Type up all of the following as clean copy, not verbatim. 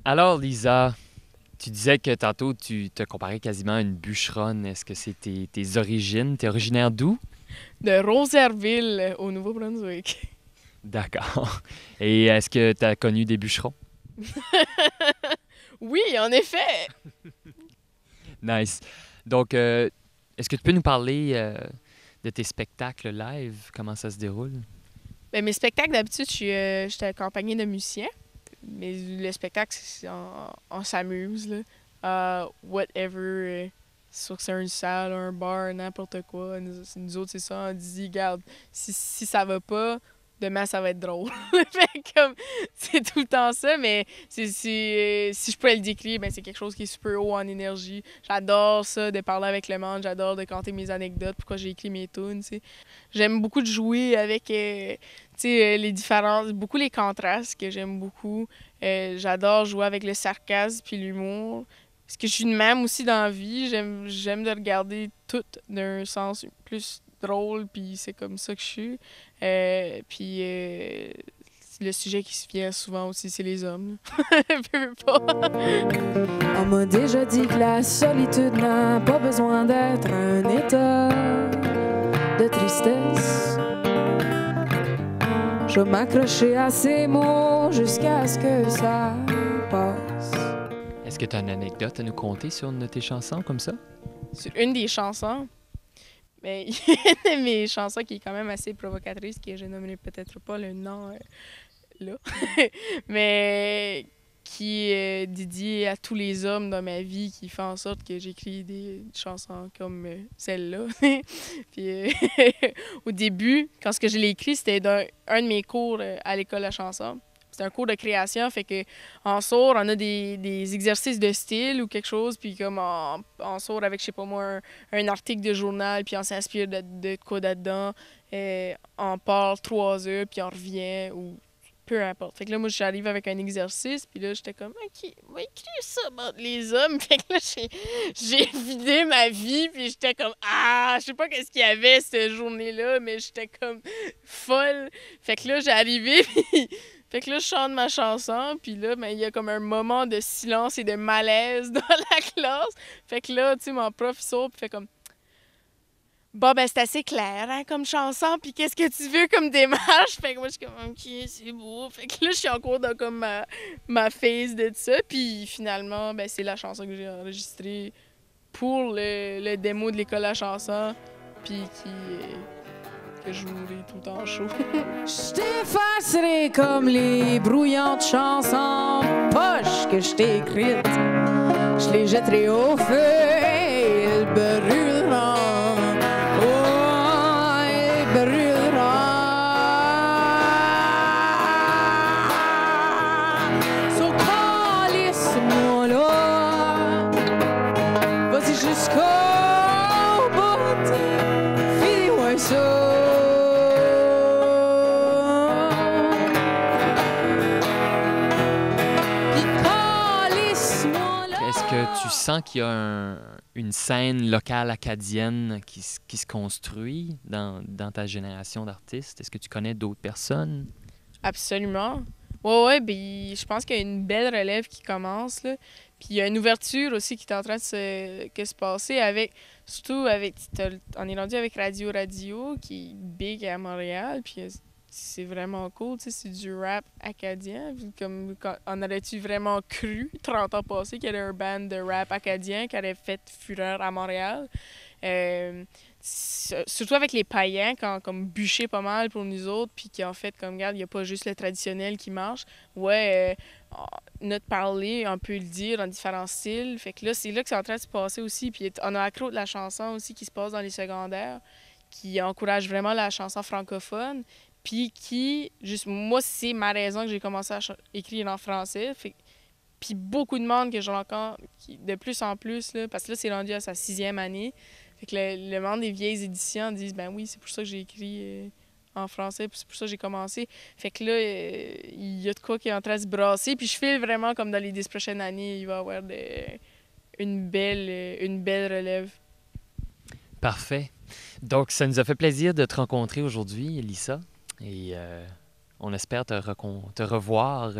Alors, Lisa, tu disais que tantôt tu te comparais quasiment à une bûcheronne. Est-ce que c'est tes origines? T'es originaire d'où? De Rosaireville, au Nouveau-Brunswick. D'accord. Et est-ce que tu as connu des bûcherons? Oui, en effet! Nice. Donc, est-ce que tu peux nous parler de tes spectacles live? Comment ça se déroule? Ben, mes spectacles, d'habitude, j'étais accompagnée de musiciens. Mais le spectacle, on s'amuse, là. Whatever. Soit que c'est une salle, un bar, n'importe quoi. Nous autres, c'est ça. On dit, regarde, si ça va pas, demain, ça va être drôle. Fait comme, c'est tout le temps ça, mais si je pourrais le décrire, ben, c'est quelque chose qui est super haut en énergie. J'adore ça, de parler avec le monde. J'adore de conter mes anecdotes, pourquoi j'ai écrit mes tunes, tu sais. J'aime beaucoup de jouer avec, tu sais, les différences, beaucoup les contrastes que j'aime beaucoup. J'adore jouer avec le sarcasme puis l'humour. Parce que je suis de même aussi dans la vie. J'aime de regarder tout d'un sens plus drôle, puis c'est comme ça que je suis. Le sujet qui se vient souvent aussi, c'est les hommes. Peu pas. On m'a déjà dit que la solitude n'a pas besoin d'être un état de tristesse. Je vais m'accrocher à ces mots jusqu'à ce que ça passe. Est-ce que tu as une anecdote à nous conter sur une de tes chansons comme ça? Sur une des chansons, mais il y a une de mes chansons qui est quand même assez provocatrice, que je nommerai peut-être pas le nom là, mais qui est dédiée à tous les hommes dans ma vie, qui fait en sorte que j'écris des chansons comme celle-là. Puis au début, quand ce que je l'ai écrit, c'était dans un de mes cours à l'école de la chanson. C'est un cours de création, fait que en sourd, on a des exercices de style ou quelque chose, puis comme en sourd avec, je sais pas moi, un article de journal, puis on s'inspire de quoi là-dedans, on part 3 heures, puis on revient, ou peu importe. Fait que là, moi, j'arrive avec un exercice, puis là, j'étais comme, OK, on va écrire ça entre les hommes. Fait que là, j'ai vidé ma vie, puis j'étais comme, ah, je sais pas qu'est-ce qu'il y avait cette journée-là, mais j'étais comme folle. Fait que là, j'ai arrivé, puis fait que là, je chante ma chanson, puis là, ben, il y a comme un moment de silence et de malaise dans la classe. Fait que là, tu sais, mon prof, il sort, puis fait comme, bon, ben, c'est assez clair, hein, comme chanson, puis qu'est-ce que tu veux comme démarche? Fait que moi, je suis comme, OK, c'est beau. Fait que là, je suis en cours de comme ma phase de ça, puis finalement, ben, c'est la chanson que j'ai enregistrée pour le démo de l'école à chanson, puis que je jouerai tout le temps en show. Je t'effacerai comme les brouillantes chansons poches que je t'ai écrites. Je les jetterai au feu et elles brûleront. Oh, elles brûleront. So calisse-moi là. Vas-y jusqu'au bout. Finis-moi ça. Est-ce que tu sens qu'il y a une scène locale acadienne qui se construit dans ta génération d'artistes? Est-ce que tu connais d'autres personnes? Absolument. Ouais, ben, je pense qu'il y a une belle relève qui commence, là. Puis il y a une ouverture aussi qui est en train de se passer avec, surtout avec, on est rendu avec Radio Radio, qui est big à Montréal, puis c'est vraiment cool, tu sais, c'est du rap acadien. Comme, on aurait-tu vraiment cru, 30 ans passés, qu'il y avait un band de rap acadien qui aurait fait fureur à Montréal? Surtout avec les païens, qui ont comme bûché pas mal pour nous autres, puis qui ont fait comme, regarde, il n'y a pas juste le traditionnel qui marche. Ouais, notre parler, on peut le dire en différents styles. Fait que là, c'est là que c'est en train de se passer aussi. Puis on a Accro de la chanson aussi qui se passe dans les secondaires, qui encourage vraiment la chanson francophone. Puis qui, juste, moi, c'est ma raison que j'ai commencé à écrire en français. Puis beaucoup de monde que je rencontre, de plus en plus, là, parce que là, c'est rendu à sa 6e année. Fait que le monde des vieilles éditions disent, ben oui, c'est pour ça que j'ai écrit en français, puis c'est pour ça que j'ai commencé. Fait que là, il y a de quoi qui est en train de se brasser. Puis je file vraiment comme dans les 10 prochaines années, il va y avoir une belle relève. Parfait. Donc, ça nous a fait plaisir de te rencontrer aujourd'hui, Elissa. Et on espère te revoir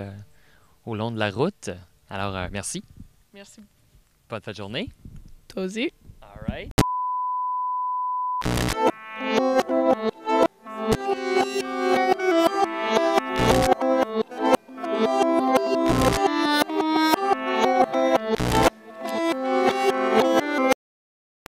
au long de la route. Alors, merci. Merci. Bonne fin de journée. Toi aussi. All right.